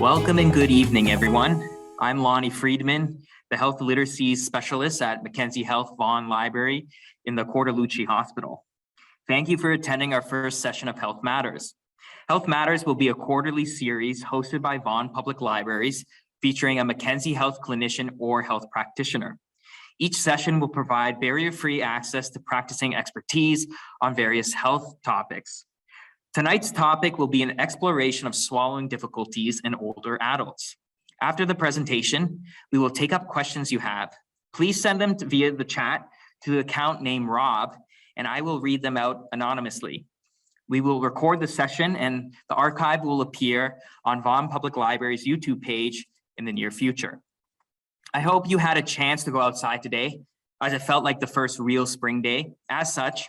Welcome and good evening, everyone. I'm Lonnie Friedman, the Health Literacy Specialist at Mackenzie Health Vaughan Library in the Cordalucci Hospital. Thank you for attending our first session of Health Matters. Health Matters will be a quarterly series hosted by Vaughan Public Libraries featuring a Mackenzie Health clinician or health practitioner. Each session will provide barrier-free access to practicing expertise on various health topics. Tonight's topic will be an exploration of swallowing difficulties in older adults. After the presentation, we will take up questions you have. Please send them via the chat to the account name Rob, and I will read them out anonymously. We will record the session and the archive will appear on Vaughan Public Library's YouTube page in the near future. I hope you had a chance to go outside today, as it felt like the first real spring day. As such,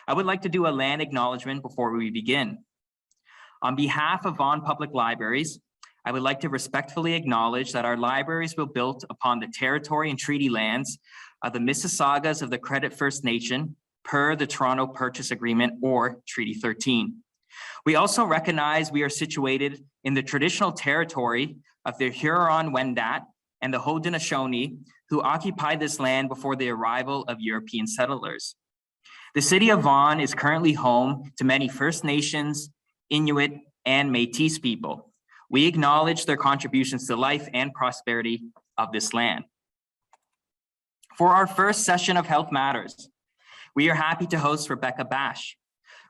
I would like to do a land acknowledgement before we begin. On behalf of Vaughan Public Libraries, I would like to respectfully acknowledge that our libraries were built upon the territory and treaty lands of the Mississaugas of the Credit First Nation per the Toronto Purchase Agreement or Treaty 13. We also recognize we are situated in the traditional territory of the Huron-Wendat and the Haudenosaunee, who occupied this land before the arrival of European settlers. The city of Vaughan is currently home to many First Nations, Inuit, and Métis people. We acknowledge their contributions to life and prosperity of this land. For our first session of Health Matters, we are happy to host Rebecca Bash.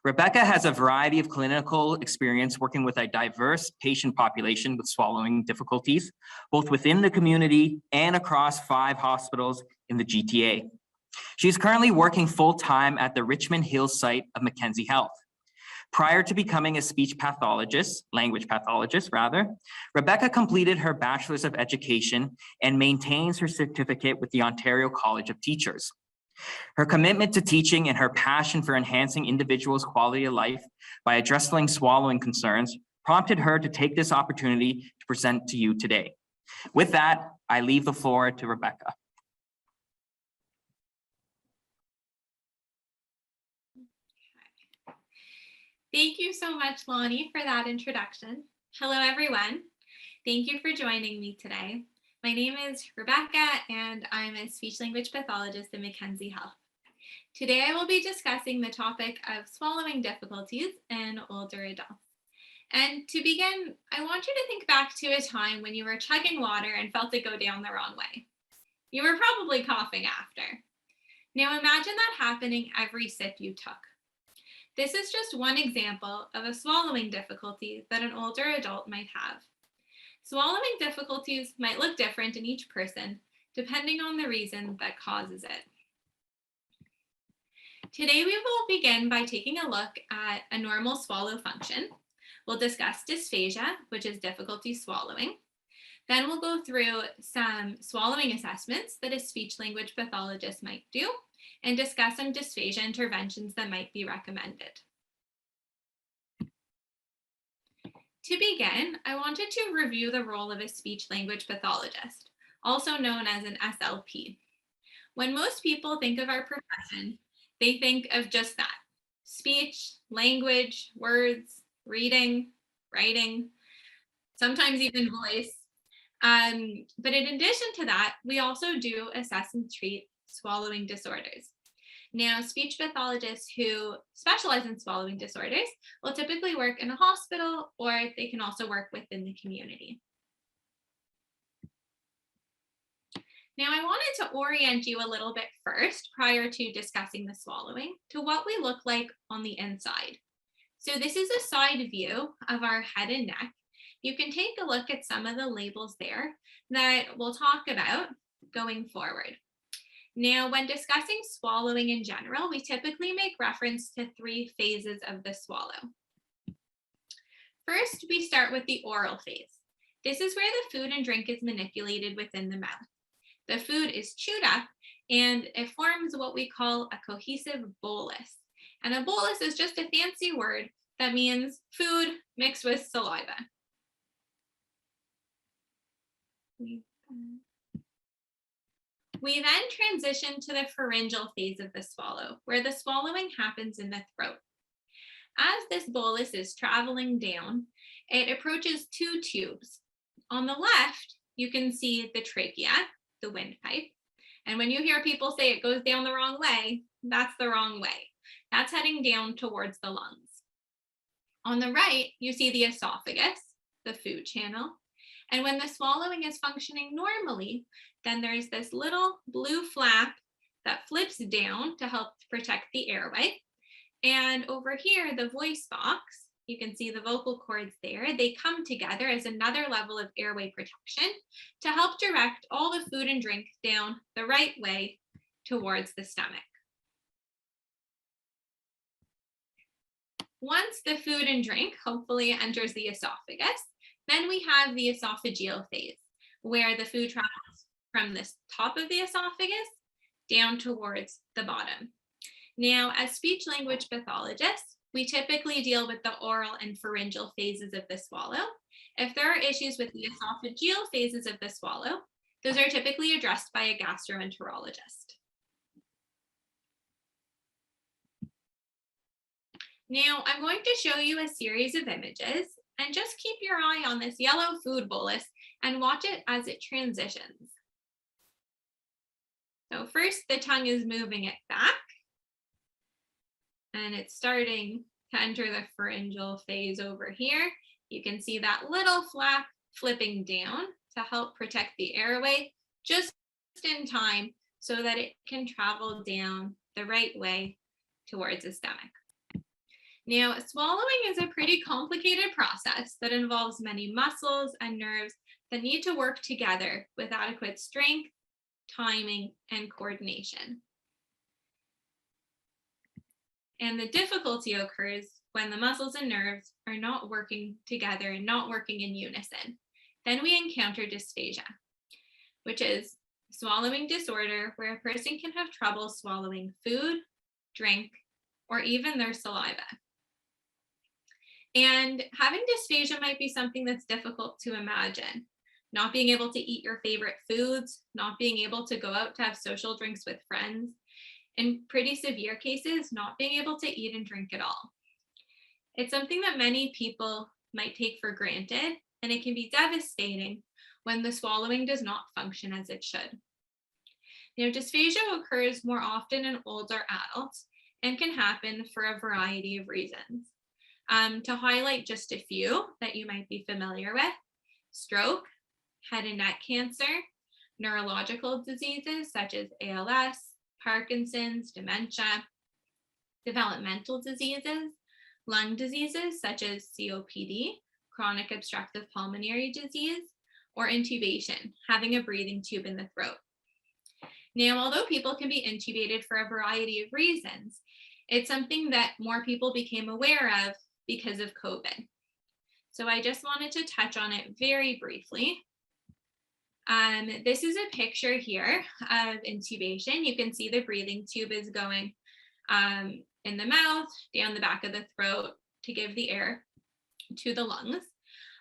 Rebecca has a variety of clinical experience working with a diverse patient population with swallowing difficulties, both within the community and across 5 hospitals in the GTA. She is currently working full-time at the Richmond Hill site of Mackenzie Health. Prior to becoming a speech pathologist, language pathologist rather, Rebecca completed her Bachelor's of Education and maintains her certificate with the Ontario College of Teachers. Her commitment to teaching and her passion for enhancing individuals' quality of life by addressing swallowing concerns prompted her to take this opportunity to present to you today. With that, I leave the floor to Rebecca. Thank you so much, Lonnie, for that introduction. Hello, everyone. Thank you for joining me today. My name is Rebecca, and I'm a speech language pathologist at Mackenzie Health. Today, I will be discussing the topic of swallowing difficulties in older adults. And to begin, I want you to think back to a time when you were chugging water and felt it go down the wrong way. You were probably coughing after. Now imagine that happening every sip you took. This is just one example of a swallowing difficulty that an older adult might have. Swallowing difficulties might look different in each person, depending on the reason that causes it. Today, we will begin by taking a look at a normal swallow function. We'll discuss dysphagia, which is difficulty swallowing. Then we'll go through some swallowing assessments that a speech language pathologist might do, and discuss some dysphagia interventions that might be recommended. To begin, I wanted to review the role of a speech language pathologist, also known as an SLP. When most people think of our profession, they think of just that: speech, language, words, reading, writing, sometimes even voice. But in addition to that, we also do assess and treat swallowing disorders. Now, speech pathologists who specialize in swallowing disorders will typically work in a hospital, or they can also work within the community. Now, I wanted to orient you a little bit first, prior to discussing the swallowing, to what we look like on the inside. So this is a side view of our head and neck. You can take a look at some of the labels there that we'll talk about going forward. Now, when discussing swallowing in general, we typically make reference to 3 phases of the swallow. First, we start with the oral phase. This is where the food and drink is manipulated within the mouth. The food is chewed up and it forms what we call a cohesive bolus. And a bolus is just a fancy word that means food mixed with saliva. We then transition to the pharyngeal phase of the swallow, where the swallowing happens in the throat. As this bolus is traveling down, it approaches 2 tubes. On the left, you can see the trachea, the windpipe. And when you hear people say it goes down the wrong way, that's the wrong way. That's heading down towards the lungs. On the right, you see the esophagus, the food channel. And when the swallowing is functioning normally, then there's this little blue flap that flips down to help protect the airway. And over here, the voice box, you can see the vocal cords there. They come together as another level of airway protection to help direct all the food and drink down the right way towards the stomach. Once the food and drink hopefully enters the esophagus, then we have the esophageal phase, where the food travels from the top of the esophagus down towards the bottom. Now, as speech language pathologists, we typically deal with the oral and pharyngeal phases of the swallow. If there are issues with the esophageal phases of the swallow, those are typically addressed by a gastroenterologist. Now, I'm going to show you a series of images, and just keep your eye on this yellow food bolus and watch it as it transitions. So first, the tongue is moving it back, and it's starting to enter the pharyngeal phase over here. You can see that little flap flipping down to help protect the airway just in time so that it can travel down the right way towards the stomach. Now, swallowing is a pretty complicated process that involves many muscles and nerves that need to work together with adequate strength, timing, and coordination. And the difficulty occurs when the muscles and nerves are not working together and not working in unison. Then we encounter dysphagia, which is a swallowing disorder where a person can have trouble swallowing food, drink, or even their saliva. And having dysphagia might be something that's difficult to imagine. Not being able to eat your favorite foods, not being able to go out to have social drinks with friends, in pretty severe cases, not being able to eat and drink at all. It's something that many people might take for granted, and it can be devastating when the swallowing does not function as it should. Now, dysphagia occurs more often in older adults and can happen for a variety of reasons. To highlight just a few that you might be familiar with: stroke, head and neck cancer, neurological diseases such as ALS, Parkinson's, dementia, developmental diseases, lung diseases such as COPD, chronic obstructive pulmonary disease, or intubation, having a breathing tube in the throat. Now, although people can be intubated for a variety of reasons, it's something that more people became aware of because of COVID. So I just wanted to touch on it very briefly. This is a picture here of intubation. You can see the breathing tube is going in the mouth, down the back of the throat to give the air to the lungs.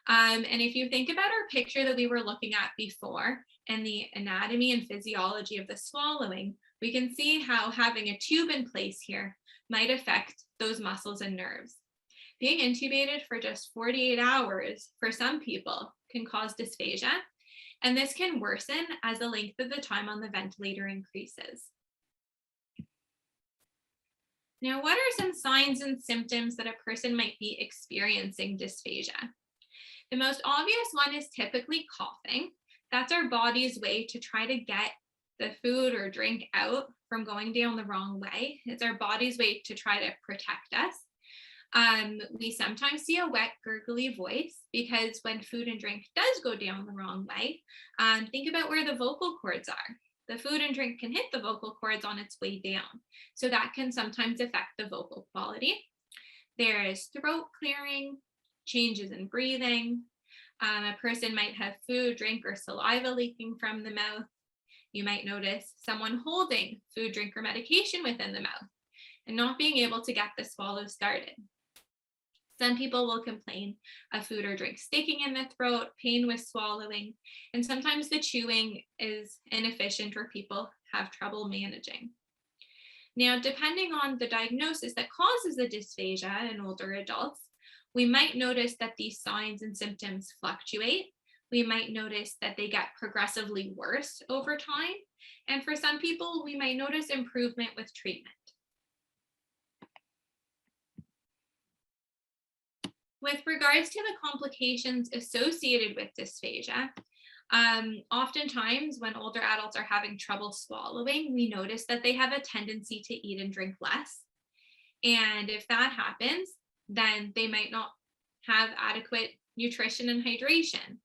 And if you think about our picture that we were looking at before and the anatomy and physiology of the swallowing, we can see how having a tube in place here might affect those muscles and nerves. Being intubated for just 48 hours for some people can cause dysphagia, and this can worsen as the length of the time on the ventilator increases. Now, what are some signs and symptoms that a person might be experiencing dysphagia? The most obvious one is typically coughing. That's our body's way to try to get the food or drink out from going down the wrong way. It's our body's way to try to protect us. We sometimes see a wet, gurgly voice because when food and drink does go down the wrong way, think about where the vocal cords are. The food and drink can hit the vocal cords on its way down. So that can sometimes affect the vocal quality. There is throat clearing, changes in breathing. A person might have food, drink, or saliva leaking from the mouth. You might notice someone holding food, drink, or medication within the mouth and not being able to get the swallow started. Some people will complain of food or drink sticking in the throat, pain with swallowing, and sometimes the chewing is inefficient or people have trouble managing. Now, depending on the diagnosis that causes the dysphagia in older adults, we might notice that these signs and symptoms fluctuate we might notice that they get progressively worse over time. And for some people, we might notice improvement with treatment. With regards to the complications associated with dysphagia, oftentimes when older adults are having trouble swallowing, we notice that they have a tendency to eat and drink less. And if that happens, then they might not have adequate nutrition and hydration,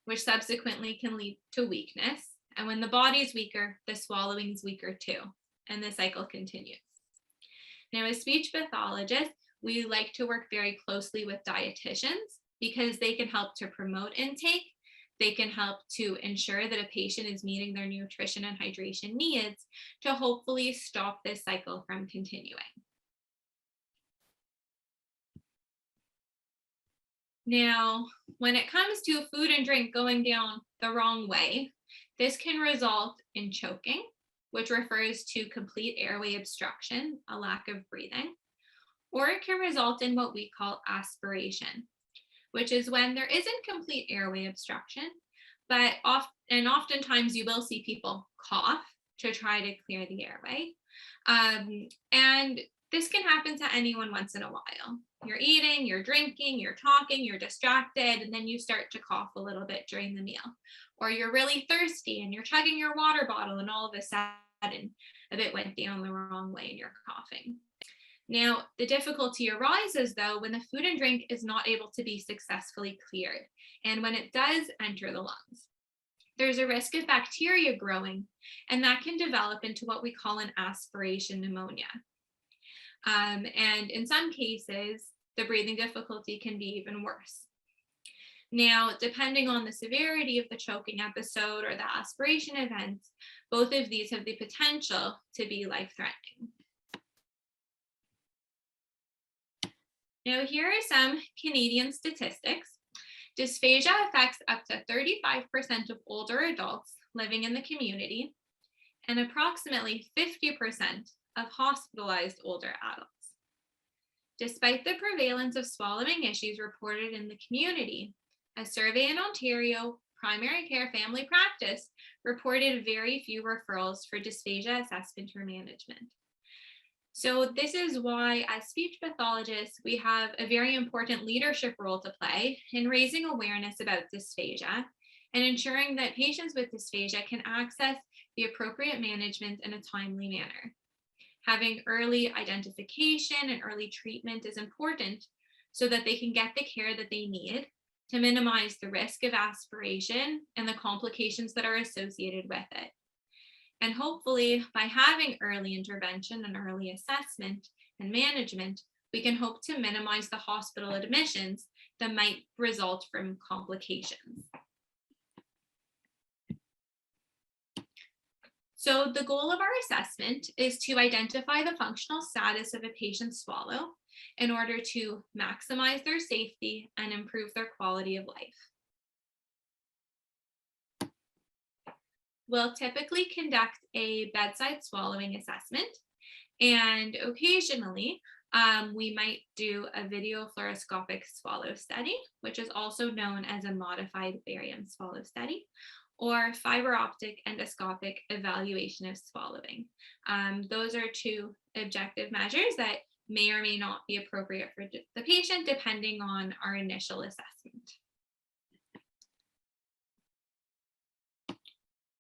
which subsequently can lead to weakness. And when the body's weaker, the swallowing's weaker too, and the cycle continues. Now, as speech pathologists, we like to work very closely with dietitians because they can help to promote intake. They can help to ensure that a patient is meeting their nutrition and hydration needs to hopefully stop this cycle from continuing. Now, when it comes to food and drink going down the wrong way, this can result in choking, which refers to complete airway obstruction, a lack of breathing, or it can result in what we call aspiration, which is when there isn't complete airway obstruction, but oftentimes you will see people cough to try to clear the airway. And this can happen to anyone once in a while. You're eating, you're drinking, you're talking, you're distracted, and then you start to cough a little bit during the meal. Or you're really thirsty and you're chugging your water bottle and all of a sudden a bit went down the wrong way and you're coughing. Now, the difficulty arises though when the food and drink is not able to be successfully cleared. And when it does enter the lungs, there's a risk of bacteria growing, and that can develop into what we call an aspiration pneumonia. And in some cases, the breathing difficulty can be even worse. Now, depending on the severity of the choking episode or the aspiration events, both of these have the potential to be life-threatening. Now, here are some Canadian statistics. Dysphagia affects up to 35% of older adults living in the community and approximately 50% of hospitalized older adults. Despite the prevalence of swallowing issues reported in the community, a survey in Ontario primary care family practice reported very few referrals for dysphagia assessment or management. So this is why, as speech pathologists, we have a very important leadership role to play in raising awareness about dysphagia and ensuring that patients with dysphagia can access the appropriate management in a timely manner. Having early identification and early treatment is important so that they can get the care that they need to minimize the risk of aspiration and the complications that are associated with it. And hopefully, by having early intervention and early assessment and management, we can hope to minimize the hospital admissions that might result from complications. So the goal of our assessment is to identify the functional status of a patient's swallow in order to maximize their safety and improve their quality of life. We'll typically conduct a bedside swallowing assessment, and occasionally we might do a videofluoroscopic swallow study, which is also known as a modified barium swallow study, or fiberoptic endoscopic evaluation of swallowing. Those are two objective measures that may or may not be appropriate for the patient depending on our initial assessment.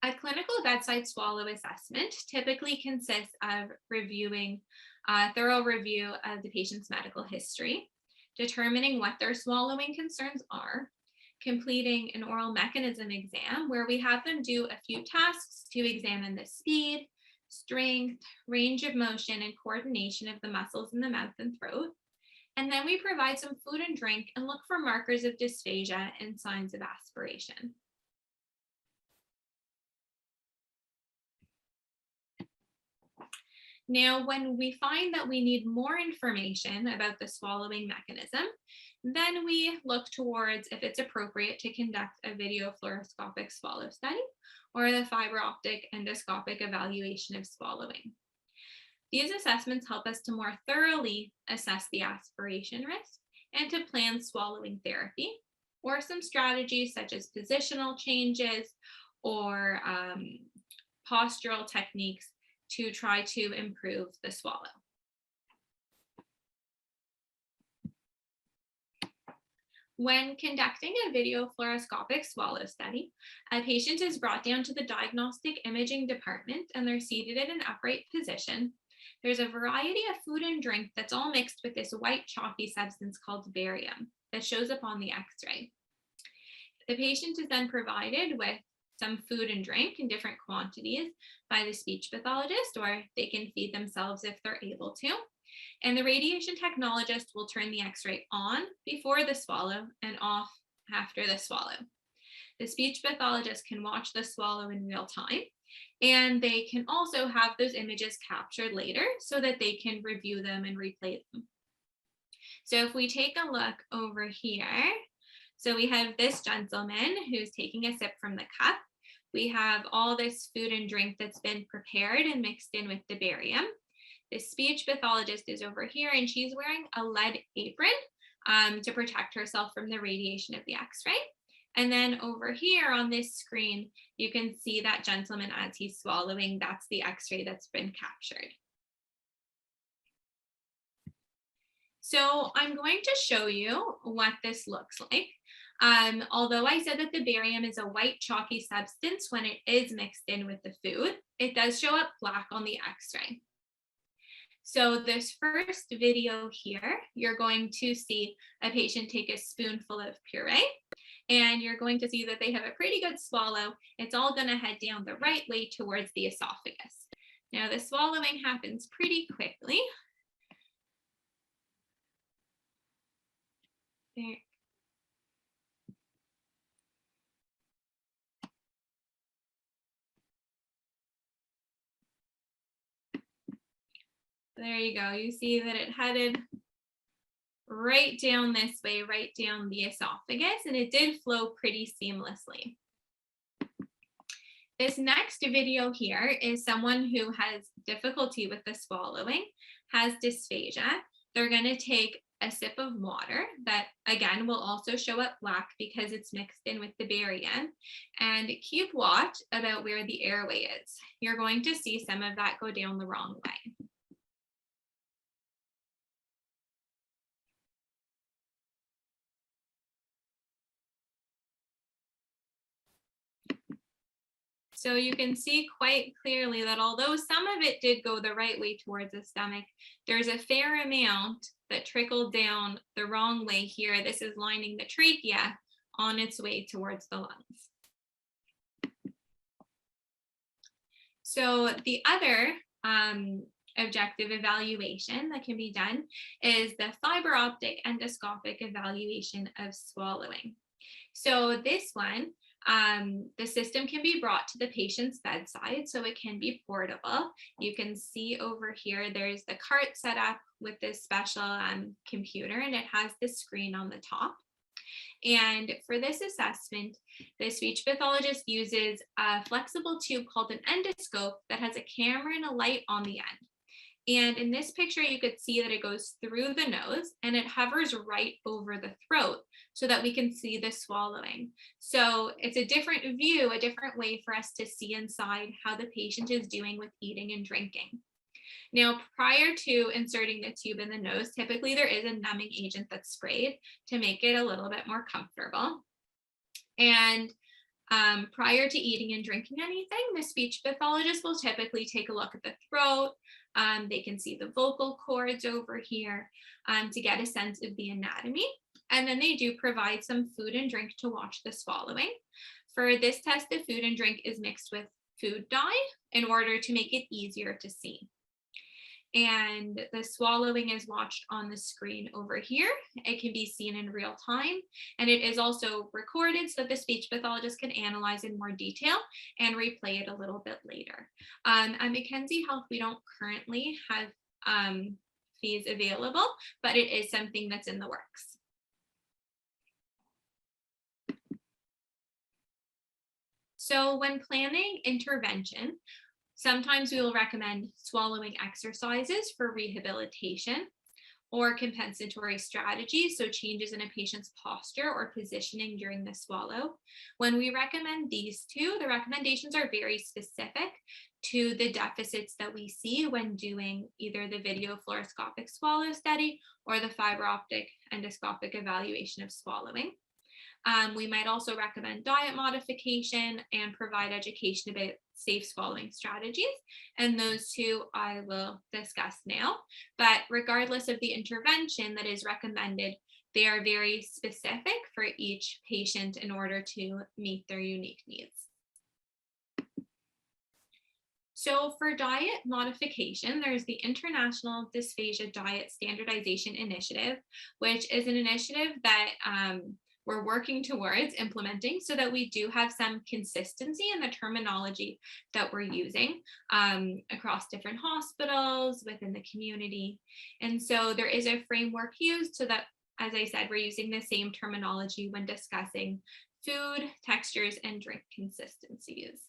A clinical bedside swallow assessment typically consists of reviewing a thorough review of the patient's medical history, determining what their swallowing concerns are, completing an oral mechanism exam where we have them do a few tasks to examine the speed, strength, range of motion, and coordination of the muscles in the mouth and throat. And then we provide some food and drink and look for markers of dysphagia and signs of aspiration. Now, when we find that we need more information about the swallowing mechanism, then we look towards if it's appropriate to conduct a videofluoroscopic swallow study or the fiberoptic endoscopic evaluation of swallowing. These assessments help us to more thoroughly assess the aspiration risk and to plan swallowing therapy, or some strategies such as positional changes or postural techniques to try to improve the swallow. When conducting a videofluoroscopic swallow study, a patient is brought down to the diagnostic imaging department and they're seated in an upright position. There's a variety of food and drink that's all mixed with this white chalky substance called barium that shows up on the x-ray. The patient is then provided with some food and drink in different quantities by the speech pathologist, or they can feed themselves if they're able to. And the radiation technologist will turn the x-ray on before the swallow and off after the swallow. The speech pathologist can watch the swallow in real time, and they can also have those images captured later so that they can review them and replay them. So if we take a look over here, so we have this gentleman who's taking a sip from the cup. We have all this food and drink that's been prepared and mixed in with the barium. The speech pathologist is over here and she's wearing a lead apron to protect herself from the radiation of the x-ray. And then over here on this screen, you can see that gentleman as he's swallowing. That's the x-ray that's been captured. So I'm going to show you what this looks like. Although I said that the barium is a white chalky substance when it is mixed in with the food, it does show up black on the x-ray. So this first video here, you're going to see a patient take a spoonful of puree, and you're going to see that they have a pretty good swallow. It's all going to head down the right way towards the esophagus. Now the swallowing happens pretty quickly. There. There you go. You see that it headed right down this way, right down the esophagus, and it did flow pretty seamlessly. This next video here is someone who has difficulty with the swallowing, has dysphagia. They're going to take a sip of water that again will also show up black because it's mixed in with the barium, and keep watch about where the airway is. You're going to see some of that go down the wrong way. So you can see quite clearly that although some of it did go the right way towards the stomach, there's a fair amount that trickled down the wrong way here. This is lining the trachea on its way towards the lungs. So the other objective evaluation that can be done is the fiberoptic endoscopic evaluation of swallowing. So this one, the system can be brought to the patient's bedside, so it can be portable. You can see over here, there's the cart set up with this special computer, and it has the screen on the top. And for this assessment, the speech pathologist uses a flexible tube called an endoscope that has a camera and a light on the end. And in this picture, you could see that it goes through the nose and it hovers right over the throat so that we can see the swallowing. So it's a different view, a different way for us to see inside how the patient is doing with eating and drinking. Now, prior to inserting the tube in the nose, typically there is a numbing agent that's sprayed to make it a little bit more comfortable. And prior to eating and drinking anything, the speech pathologist will typically take a look at the throat. They can see the vocal cords over here to get a sense of the anatomy. And then they do provide some food and drink to watch the swallowing. For this test, the food and drink is mixed with food dye in order to make it easier to see. And the swallowing is watched on the screen over here. It can be seen in real time, and it is also recorded so that the speech pathologist can analyze in more detail and replay it a little bit later. At Mackenzie Health, we don't currently have fees available, but it is something that's in the works. So when planning intervention, sometimes we will recommend swallowing exercises for rehabilitation, or compensatory strategies, so changes in a patient's posture or positioning during the swallow. When we recommend these two, the recommendations are very specific to the deficits that we see when doing either the videofluoroscopic swallow study or the fiberoptic endoscopic evaluation of swallowing. We might also recommend diet modification and provide education about safe swallowing strategies. And those two I will discuss now. But regardless of the intervention that is recommended, they are very specific for each patient in order to meet their unique needs. So for diet modification, there's the International Dysphagia Diet Standardization Initiative, which is an initiative that we're working towards implementing so that we do have some consistency in the terminology that we're using across different hospitals within the community. And so there is a framework used so that, as I said, we're using the same terminology when discussing food, textures, and drink consistencies.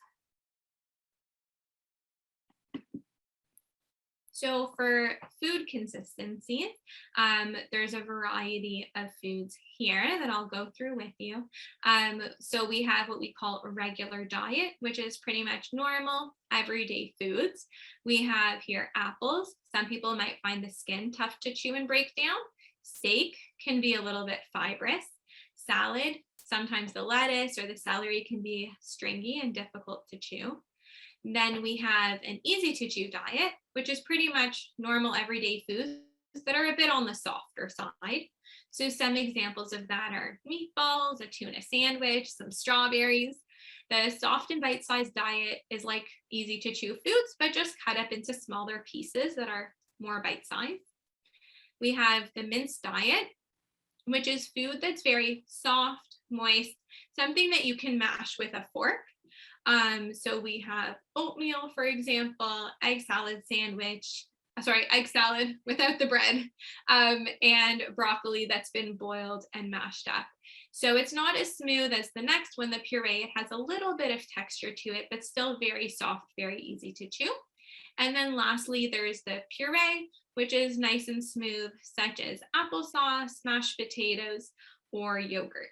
So for food consistency, there's a variety of foods here that I'll go through with you. So we have what we call a regular diet, which is pretty much normal, everyday foods. We have here apples. Some people might find the skin tough to chew and break down. Steak can be a little bit fibrous. Salad, sometimes the lettuce or the celery can be stringy and difficult to chew. Then we have an easy to chew diet, which is pretty much normal everyday foods that are a bit on the softer side. So some examples of that are meatballs, a tuna sandwich, some strawberries. The soft and bite-sized diet is like easy to chew foods, but just cut up into smaller pieces that are more bite-sized. We have the minced diet, which is food that's very soft, moist, something that you can mash with a fork. So we have oatmeal, for example, egg salad without the bread, and broccoli that's been boiled and mashed up. So it's not as smooth as the next one, the puree. It has a little bit of texture to it, but still very soft, very easy to chew. And then lastly, there's the puree, which is nice and smooth, such as applesauce, mashed potatoes, or yogurt.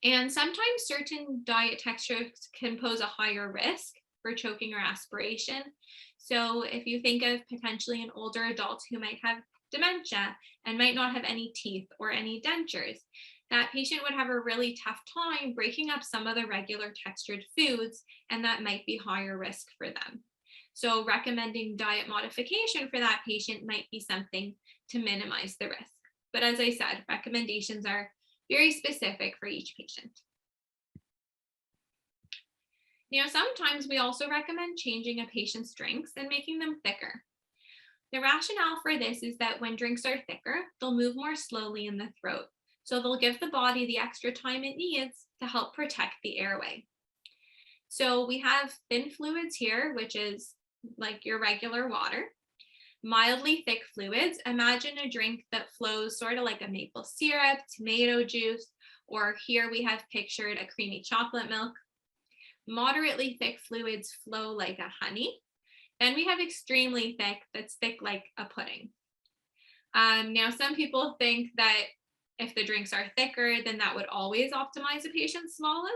And sometimes certain diet textures can pose a higher risk for choking or aspiration. So if you think of potentially an older adult who might have dementia and might not have any teeth or any dentures, that patient would have a really tough time breaking up some of the regular textured foods, and that might be higher risk for them. So recommending diet modification for that patient might be something to minimize the risk. But as I said, recommendations are very specific for each patient. Now, sometimes we also recommend changing a patient's drinks and making them thicker. The rationale for this is that when drinks are thicker, they'll move more slowly in the throat. So they'll give the body the extra time it needs to help protect the airway. So we have thin fluids here, which is like your regular water. Mildly thick fluids, imagine a drink that flows sort of like a maple syrup, tomato juice, or here we have pictured a creamy chocolate milk. Moderately thick fluids flow like a honey. Then we have extremely thick, that's thick like a pudding. Now, some people think that if the drinks are thicker, then that would always optimize a patient's swallow,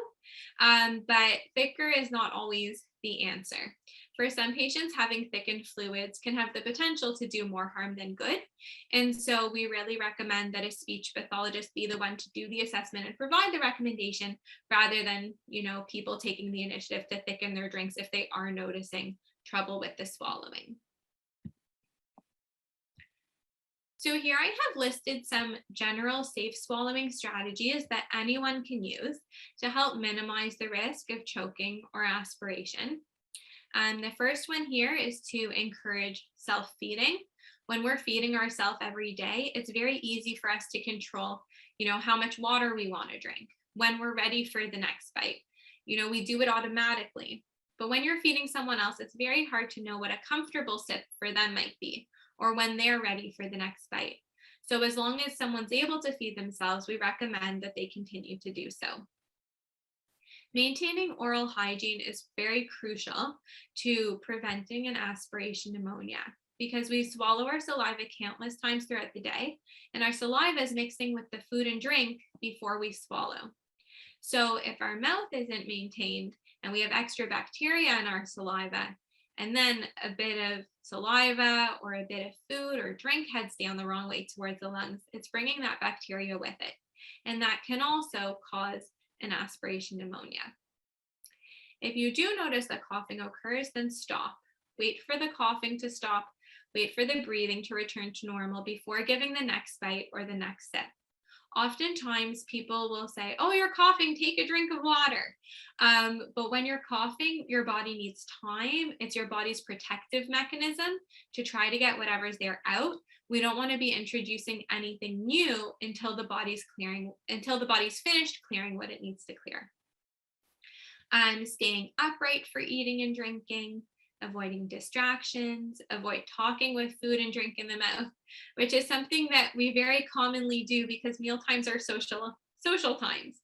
but thicker is not always the answer. For some patients, having thickened fluids can have the potential to do more harm than good. And so we really recommend that a speech pathologist be the one to do the assessment and provide the recommendation rather than, people taking the initiative to thicken their drinks if they are noticing trouble with the swallowing. So here I have listed some general safe swallowing strategies that anyone can use to help minimize the risk of choking or aspiration. The first one here is to encourage self-feeding. When we're feeding ourselves every day, it's very easy for us to control, how much water we want to drink, when we're ready for the next bite. We do it automatically. But when you're feeding someone else, it's very hard to know what a comfortable sip for them might be, or when they're ready for the next bite. So as long as someone's able to feed themselves, we recommend that they continue to do so. Maintaining oral hygiene is very crucial to preventing an aspiration pneumonia. because we swallow our saliva countless times throughout the day, and our saliva is mixing with the food and drink before we swallow. So if our mouth isn't maintained and we have extra bacteria in our saliva, and then a bit of saliva or a bit of food or drink heads down the wrong way towards the lungs, it's bringing that bacteria with it. And that can also cause an aspiration pneumonia. If you do notice that coughing occurs, then stop. Wait for the coughing to stop. Wait for the breathing to return to normal before giving the next bite or the next sip. Oftentimes people will say, oh, you're coughing, take a drink of water. But when you're coughing, your body needs time. It's your body's protective mechanism to try to get whatever's there out. We don't want to be introducing anything new until the body's finished clearing what it needs to clear. Staying upright for eating and drinking, avoiding distractions, avoid talking with food and drink in the mouth, which is something that we very commonly do because meal times are social times.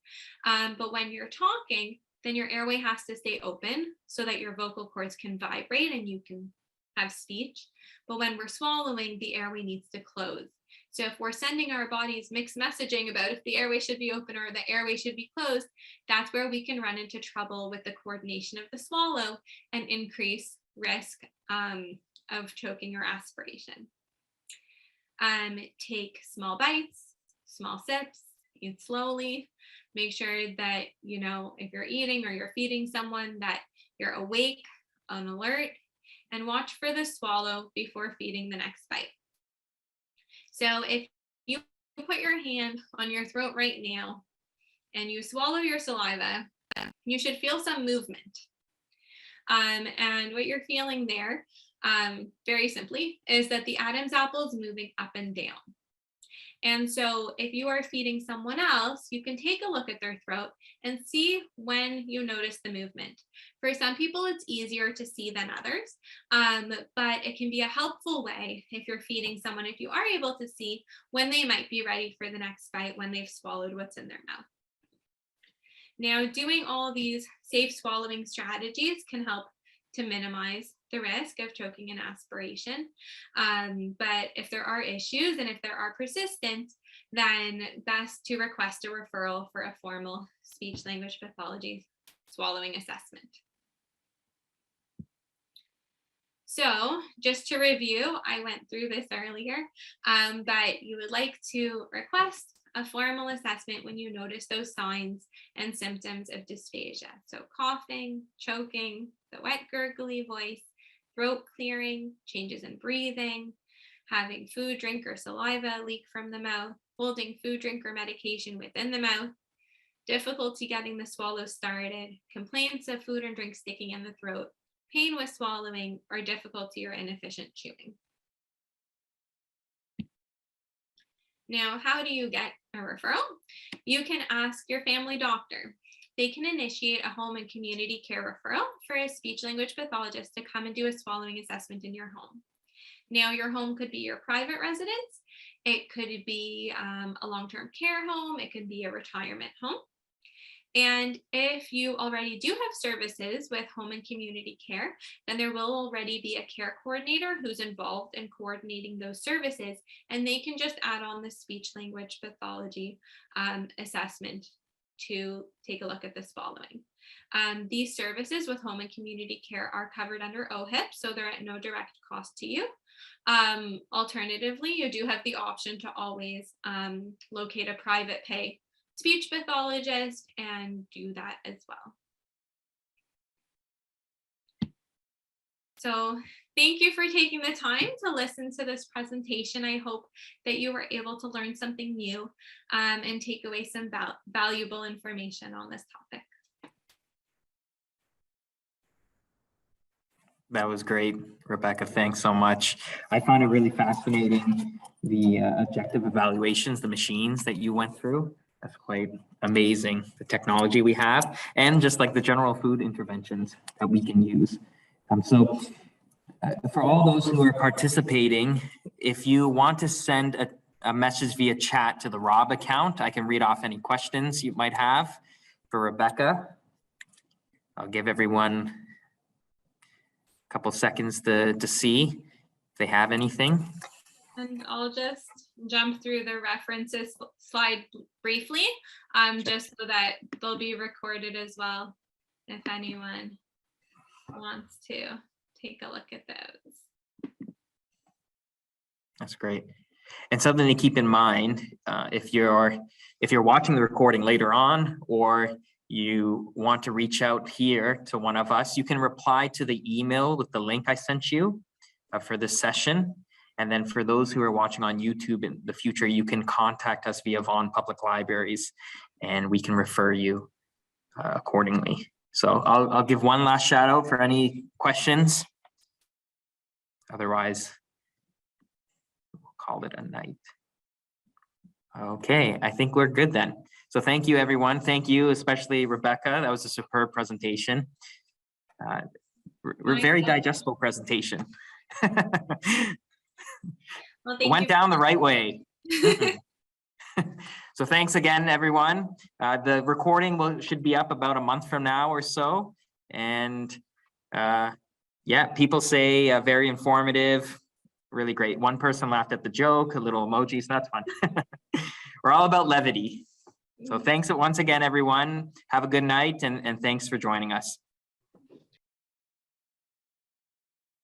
But when you're talking, then your airway has to stay open so that your vocal cords can vibrate and you can have speech. But when we're swallowing, the airway needs to close. So if we're sending our bodies mixed messaging about if the airway should be open or the airway should be closed, that's where we can run into trouble with the coordination of the swallow and increase risk of choking or aspiration. Take small bites, small sips, eat slowly. Make sure that, if you're eating or you're feeding someone, that you're awake, on alert, and watch for the swallow before feeding the next bite. So if you put your hand on your throat right now and you swallow your saliva, you should feel some movement. And what you're feeling there, very simply, is that the Adam's apple is moving up and down. And so if you are feeding someone else, you can take a look at their throat and see when you notice the movement. For some people, it's easier to see than others, but it can be a helpful way if you're feeding someone, if you are able to see when they might be ready for the next bite, when they've swallowed what's in their mouth. Now, doing all these safe swallowing strategies can help to minimize the risk of choking and aspiration. But if there are issues and if there are persistent, then best to request a referral for a formal speech language pathology swallowing assessment. So just to review, I went through this earlier, but you would like to request a formal assessment when you notice those signs and symptoms of dysphagia. So coughing, choking, the wet gurgly voice, throat clearing, changes in breathing, having food, drink, or saliva leak from the mouth, holding food, drink, or medication within the mouth, difficulty getting the swallow started, complaints of food and drink sticking in the throat, pain with swallowing, or difficulty or inefficient chewing. Now, how do you get a referral? You can ask your family doctor. They can initiate a home and community care referral for a speech language pathologist to come and do a swallowing assessment in your home. Now, your home could be your private residence. It could be a long-term care home. It could be a retirement home. And if you already do have services with home and community care, then there will already be a care coordinator who's involved in coordinating those services, and they can just add on the speech language pathology assessment to take a look at the swallowing. These services with home and community care are covered under OHIP, so they're at no direct cost to you. Alternatively, you do have the option to always locate a private pay speech pathologist and do that as well. So thank you for taking the time to listen to this presentation. I hope that you were able to learn something new and take away some valuable information on this topic. That was great, Rebecca. Thanks so much. I found it really fascinating, the objective evaluations, the machines that you went through. That's quite amazing, the technology we have, and just like the general food interventions that we can use. For all those who are participating, if you want to send a message via chat to the Rob account, I can read off any questions you might have for Rebecca. I'll give everyone a couple seconds to see if they have anything. And I'll just jump through the references slide briefly, just so that they'll be recorded as well, if anyone wants to take a look at those. That's great. And something to keep in mind, if you're watching the recording later on, or you want to reach out here to one of us, you can reply to the email with the link I sent you for this session. And then for those who are watching on YouTube in the future, you can contact us via Vaughan Public Libraries and we can refer you accordingly. So I'll give one last shout out for any questions. Otherwise, we'll call it a night. Okay, I think we're good then. So thank you, everyone. Thank you, especially Rebecca. That was a superb presentation. Very digestible presentation. Well, it went down the right way. So thanks again, everyone. The recording should be up about a month from now or so. And yeah, people say very informative, really great. One person laughed at the joke, a little emoji, so that's fun. We're all about levity. So thanks once again, everyone. Have a good night and thanks for joining us.